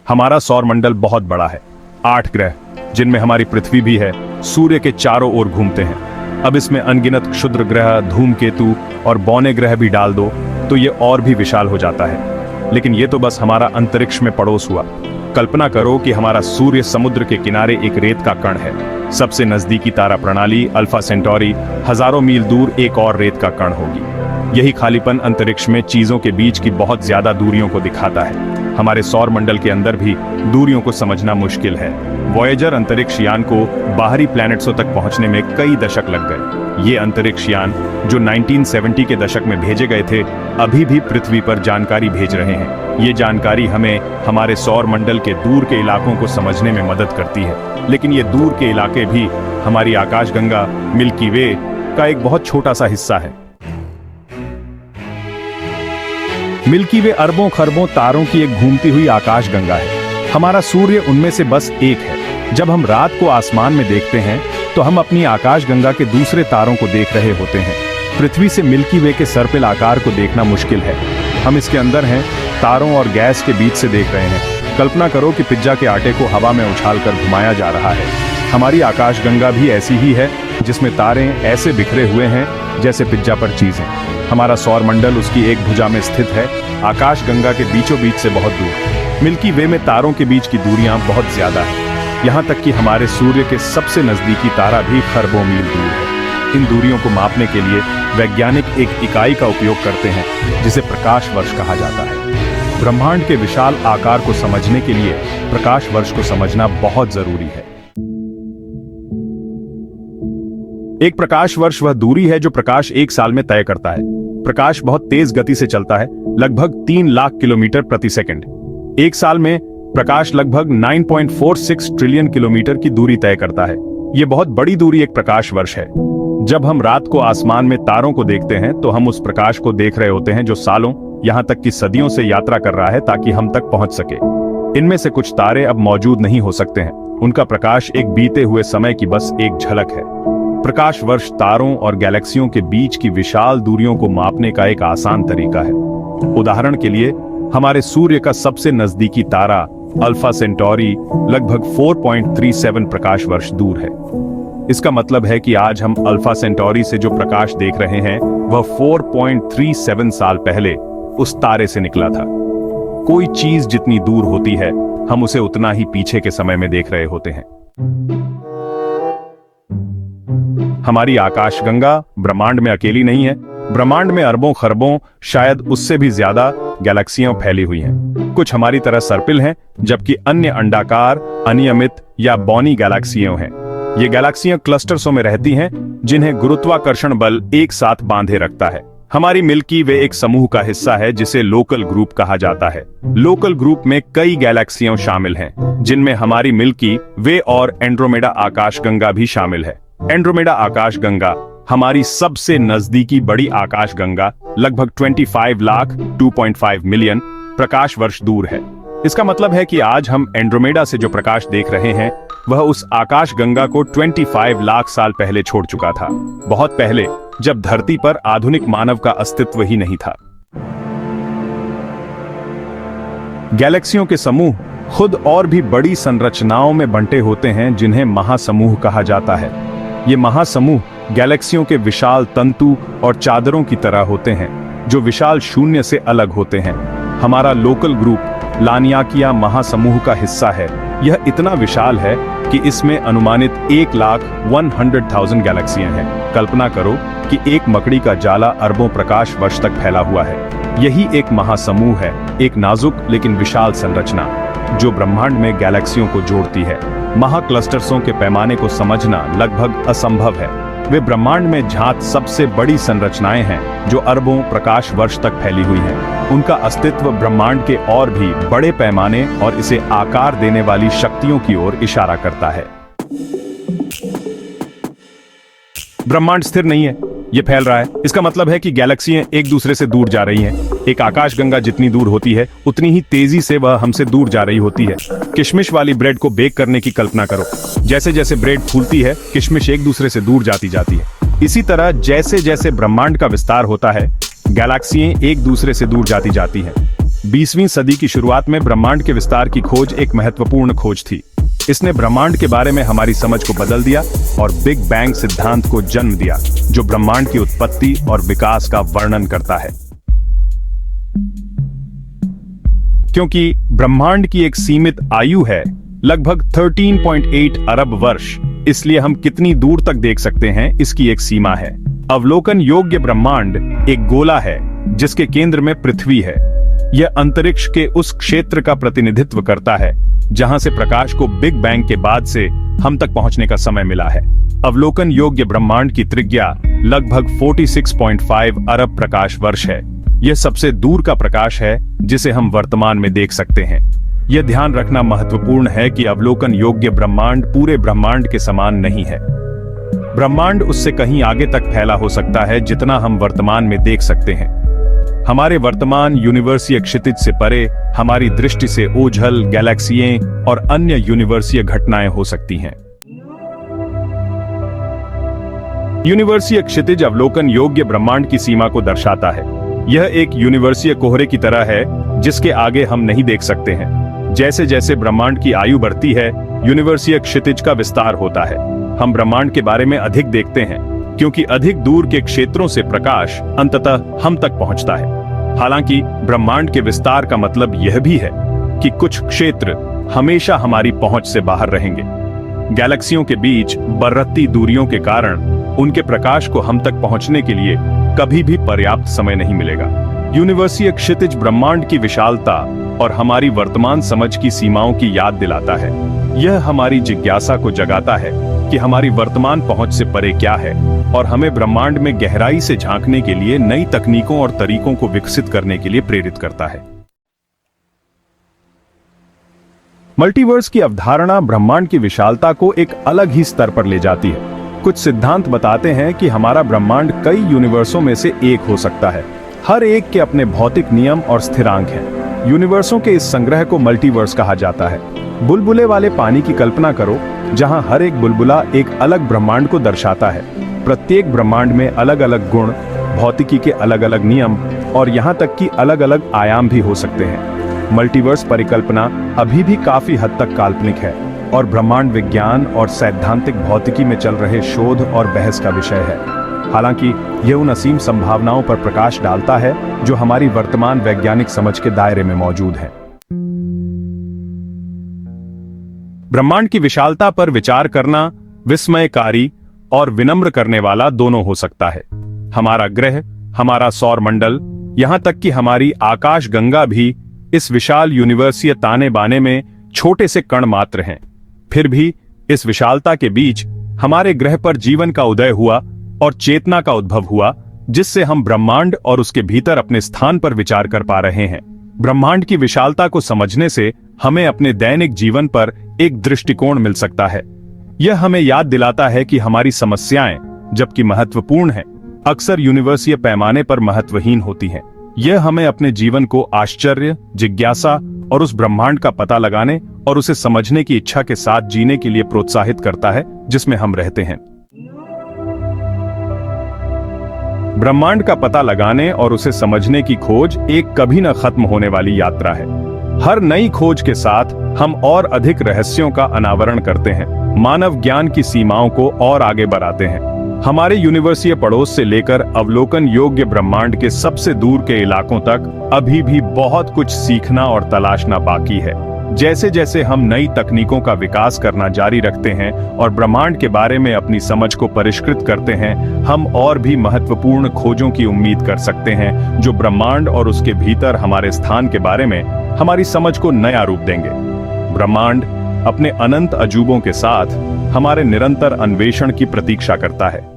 हमारा सौरमंडल बहुत बड़ा है, 8 ग्रह, जिनमें हमारी पृथ्वी भी है, सूर्य के चारों ओर घूमते हैं। अब इसमें अनगिनत क्षुद्र ग्रह, धूमकेतु और बौने ग्रह भी डाल दो तो ये और भी विशाल हो जाता है। लेकिन ये तो बस हमारा अंतरिक्ष में पड़ोस हुआ। कल्पना करो कि हमारा सूर्य समुद्र के किनारे एक रेत का कण है। सबसे नजदीकी तारा प्रणाली अल्फा सेंटोरी हजारों मील दूर एक और रेत का कण होगी। यही खालीपन अंतरिक्ष में चीजों के बीच की बहुत ज्यादा दूरियों को दिखाता है। हमारे सौर मंडल के अंदर भी दूरियों को समझना मुश्किल है। वॉयेजर अंतरिक्ष यान को बाहरी प्लैनेट्सों तक पहुंचने में कई दशक लग गए। ये अंतरिक्ष यान जो 1970 के दशक में भेजे गए थे, अभी भी पृथ्वी पर जानकारी भेज रहे हैं। ये जानकारी हमें हमारे सौर मंडल के दूर के इलाकों को समझने में मदद करती है। लेकिन ये दूर के इलाके भी हमारी आकाशगंगा मिल्की वे का एक बहुत छोटा सा हिस्सा है। मिल्की वे अरबों खरबों तारों की एक घूमती हुई आकाशगंगा है। हमारा सूर्य उनमें से बस एक है। जब हम रात को आसमान में देखते हैं तो हम अपनी आकाशगंगा के दूसरे तारों को देख रहे होते हैं। पृथ्वी से मिल्की वे के सर्पिल आकार को देखना मुश्किल है। हम इसके अंदर हैं, तारों और गैस के बीच से देख रहे हैं। कल्पना करो कि पिज्जा के आटे को हवा में उछालकर घुमाया जा रहा है। हमारी आकाशगंगा भी ऐसी ही है, जिसमें तारे ऐसे बिखरे हुए हैं जैसे पिज्जा पर चीजें। हमारा सौर मंडल उसकी एक भुजा में स्थित है, आकाशगंगा के बीचों बीच से बहुत दूर। मिल्की वे में तारों के बीच की दूरियां बहुत ज्यादा हैं, यहाँ तक कि हमारे सूर्य के सबसे नजदीकी तारा भी खरबों मील दूर है। इन दूरियों को मापने के लिए वैज्ञानिक एक इकाई का उपयोग करते हैं, जिसे प्रकाश वर्ष कहा जाता है। ब्रह्मांड के विशाल आकार को समझने के लिए प्रकाश वर्ष को समझना बहुत जरूरी है। एक प्रकाश वर्ष वह दूरी है जो प्रकाश एक साल में तय करता है। प्रकाश बहुत तेज गति से चलता है, लगभग 3 लाख किलोमीटर प्रति सेकंड। एक साल में प्रकाश लगभग 9.46 ट्रिलियन किलोमीटर की दूरी तय करता है। यह बहुत बड़ी दूरी एक प्रकाश वर्ष है। जब हम रात को आसमान में तारों को देखते हैं तो हम उस प्रकाश को देख रहे होते हैं जो सालों, यहां तक कि सदियों से यात्रा कर रहा है ताकि हम तक पहुंच सके। इनमें से कुछ तारे अब मौजूद नहीं हो सकते हैं। उनका प्रकाश एक बीते हुए समय की बस एक झलक है। प्रकाश वर्ष तारों और गैलेक्सियों के बीच की विशाल दूरियों को मापने का एक आसान तरीका है। उदाहरण के लिए, हमारे सूर्य का सबसे नजदीकी तारा अल्फा सेंटोरी लगभग 4.37 प्रकाश वर्ष दूर है। इसका मतलब है कि आज हम अल्फा सेंटोरी से जो प्रकाश देख रहे हैं वह 4.37 साल पहले उस तारे से निकला था। कोई चीज जितनी दूर होती है, हम उसे उतना ही पीछे के समय में देख रहे होते हैं। हमारी आकाशगंगा ब्रह्मांड में अकेली नहीं है। ब्रह्मांड में अरबों खरबों, शायद उससे भी ज्यादा गैलेक्सियां फैली हुई हैं। कुछ हमारी तरह सर्पिल हैं, जबकि अन्य अंडाकार, अनियमित या बौनी गैलेक्सियां हैं। ये गैलेक्सियां क्लस्टर्सों में रहती हैं, जिन्हें गुरुत्वाकर्षण बल एक साथ बांधे रखता है। हमारी मिल्की वे एक समूह का हिस्सा है जिसे लोकल ग्रुप कहा जाता है। लोकल ग्रुप में कई गैलेक्सियां शामिल हैं, जिनमें हमारी मिल्की वे और एंड्रोमेडा आकाशगंगा भी शामिल है। एंड्रोमेडा आकाशगंगा हमारी सबसे नजदीकी बड़ी आकाशगंगा लगभग 25 लाख 2.5 मिलियन प्रकाश वर्ष दूर है। इसका मतलब है कि आज हम एंड्रोमेडा से जो प्रकाश देख रहे हैं वह उस आकाशगंगा को 25 लाख साल पहले छोड़ चुका था, बहुत पहले, जब धरती पर आधुनिक मानव का अस्तित्व ही नहीं था। गैलेक्सियों के समूह खुद और भी बड़ी संरचनाओं में बंटे होते हैं, जिन्हें महासमूह कहा जाता है। ये महासमूह गैलेक्सियों के विशाल तंतु और चादरों की तरह होते हैं, जो विशाल शून्य से अलग होते हैं। हमारा लोकल ग्रुप लानियाकिया महासमूह का हिस्सा है। यह इतना विशाल है कि इसमें अनुमानित 1,100,000 गैलेक्सियां हैं। कल्पना करो कि एक मकड़ी का जाला अरबों प्रकाश वर्ष तक फैला हुआ है। यही एक महासमूह है, एक नाजुक लेकिन विशाल संरचना जो ब्रह्मांड में गैलेक्सियों को जोड़ती है। महाक्लस्टर्सों के पैमाने को समझना लगभग असंभव है। वे ब्रह्मांड में ज्ञात सबसे बड़ी संरचनाएं हैं जो अरबों प्रकाश वर्ष तक फैली हुई हैं। उनका अस्तित्व ब्रह्मांड के और भी बड़े पैमाने और इसे आकार देने वाली शक्तियों की ओर इशारा करता है। ब्रह्मांड स्थिर नहीं है, ये फैल रहा है। इसका मतलब है कि गैलेक्सियां एक दूसरे से दूर जा रही हैं। एक आकाशगंगा जितनी दूर होती है, उतनी ही तेजी से वह हमसे दूर जा रही होती है। किशमिश वाली ब्रेड को बेक करने की कल्पना करो। जैसे जैसे ब्रेड फूलती है, किशमिश एक दूसरे से दूर जाती जाती है। इसी तरह जैसे जैसे ब्रह्मांड का विस्तार होता है, गैलेक्सियां एक दूसरे से दूर जाती जाती हैं। 20वीं सदी की शुरुआत में ब्रह्मांड के विस्तार की खोज एक महत्वपूर्ण खोज थी। इसने ब्रह्मांड के बारे में हमारी समझ को बदल दिया और बिग बैंग सिद्धांत को जन्म दिया, जो ब्रह्मांड की उत्पत्ति और विकास का वर्णन करता है। क्योंकि ब्रह्मांड की एक सीमित आयु है, लगभग 13.8 अरब वर्ष, इसलिए हम कितनी दूर तक देख सकते हैं इसकी एक सीमा है। अवलोकन योग्य ब्रह्मांड एक गोला है जिसके केंद्र में पृथ्वी है। यह अंतरिक्ष के उस क्षेत्र का प्रतिनिधित्व करता है जहां से प्रकाश को बिग बैंग के बाद से हम तक पहुंचने का समय मिला है। अवलोकन योग्य ब्रह्मांड की त्रिज्या लगभग 46.5 अरब प्रकाश वर्ष है। यह सबसे दूर का प्रकाश है जिसे हम वर्तमान में देख सकते हैं। यह ध्यान रखना महत्वपूर्ण है कि अवलोकन योग्य ब्रह्मांड पूरे ब्रह्मांड के समान नहीं है। ब्रह्मांड उससे कहीं आगे तक फैला हो सकता है जितना हम वर्तमान में देख सकते हैं। हमारे वर्तमान यूनिवर्सीय क्षितिज से परे हमारी दृष्टि से ओझल, गैलेक्सियां और अन्य यूनिवर्सीय घटनाएं हो सकती हैं। यूनिवर्सीय क्षितिज अवलोकन योग्य ब्रह्मांड की सीमा को दर्शाता है। यह एक यूनिवर्सीय कोहरे की तरह है जिसके आगे हम नहीं देख सकते हैं। जैसे जैसे ब्रह्मांड की आयु बढ़ती है, यूनिवर्सीय क्षितिज का विस्तार होता है। हम ब्रह्मांड के बारे में अधिक देखते हैं क्योंकि अधिक दूर के क्षेत्रों से प्रकाश अंततः हम तक पहुंचता है। हालांकि ब्रह्मांड के विस्तार का मतलब यह भी है कि कुछ क्षेत्र हमेशा हमारी पहुंच से बाहर रहेंगे। गैलेक्सियों के बीच बढ़ती दूरियों के कारण उनके प्रकाश को हम तक पहुंचने के लिए कभी भी पर्याप्त समय नहीं मिलेगा। यूनिवर्सीय क्षितिज ब्रह्मांड की विशालता और हमारी वर्तमान समझ की सीमाओं की याद दिलाता है। यह हमारी जिज्ञासा को जगाता है कि हमारी वर्तमान पहुंच से परे क्या है और हमें ब्रह्मांड में गहराई से झांकने के लिए नई तकनीकों और तरीकों को विकसित करने के लिए प्रेरित करता है। मल्टीवर्स की अवधारणा ब्रह्मांड की विशालता को एक अलग ही स्तर पर ले जाती है। कुछ सिद्धांत बताते हैं कि हमारा ब्रह्मांड कई यूनिवर्सों में से एक हो सकता है। हर एक के अपने भौतिक नियम और स्थिरांक हैं। यूनिवर्सों के इस संग्रह को मल्टीवर्स कहा जाता है। बुलबुले वाले पानी की कल्पना करो, जहां हर एक बुलबुला एक अलग ब्रह्मांड को दर्शाता है। प्रत्येक ब्रह्मांड में अलग अलग गुण, भौतिकी के अलग अलग नियम और यहां तक कि अलग अलग आयाम भी हो सकते हैं। मल्टीवर्स परिकल्पना अभी भी काफी हद तक काल्पनिक है और ब्रह्मांड विज्ञान और सैद्धांतिक भौतिकी में चल रहे शोध और बहस का विषय है। हालांकि यह उन असीम संभावनाओं पर प्रकाश डालता है जो हमारी वर्तमान वैज्ञानिक समझ के दायरे में मौजूद है। ब्रह्मांड की विशालता पर विचार करना विस्मयकारी और विनम्र करने वाला दोनों हो सकता है। हमारा ग्रह, हमारा सौर मंडल, यहां तक कि हमारी आकाश गंगा भी इस विशाल यूनिवर्सीय ताने बाने में छोटे से कण मात्र हैं। फिर भी इस विशालता के बीच हमारे ग्रह पर जीवन का उदय हुआ और चेतना का उद्भव हुआ, जिससे हम ब्रह्मांड और उसके भीतर अपने स्थान पर विचार कर पा रहे हैं। ब्रह्मांड की विशालता को समझने से हमें अपने दैनिक जीवन पर एक दृष्टिकोण मिल सकता है। यह हमें याद दिलाता है कि हमारी समस्याएं, जबकि महत्वपूर्ण हैं, अक्सर यूनिवर्सीय पैमाने पर महत्वहीन होती हैं। यह हमें अपने जीवन को आश्चर्य, जिज्ञासा और उस ब्रह्मांड का पता लगाने और उसे समझने की इच्छा के साथ जीने के लिए प्रोत्साहित करता है जिसमें हम रहते हैं। ब्रह्मांड का पता लगाने और उसे समझने की खोज एक कभी न खत्म होने वाली यात्रा है। हर नई खोज के साथ हम और अधिक रहस्यों का अनावरण करते हैं, मानव ज्ञान की सीमाओं को और आगे बढ़ाते हैं। हमारे यूनिवर्सीय पड़ोस से लेकर अवलोकन योग्य ब्रह्मांड के सबसे दूर के इलाकों तक अभी भी बहुत कुछ सीखना और तलाशना बाकी है। जैसे जैसे हम नई तकनीकों का विकास करना जारी रखते हैं और ब्रह्मांड के बारे में अपनी समझ को परिष्कृत करते हैं, हम और भी महत्वपूर्ण खोजों की उम्मीद कर सकते हैं जो ब्रह्मांड और उसके भीतर हमारे स्थान के बारे में हमारी समझ को नया रूप देंगे। ब्रह्मांड अपने अनंत अजूबों के साथ हमारे निरंतर अन्वेषण की प्रतीक्षा करता है।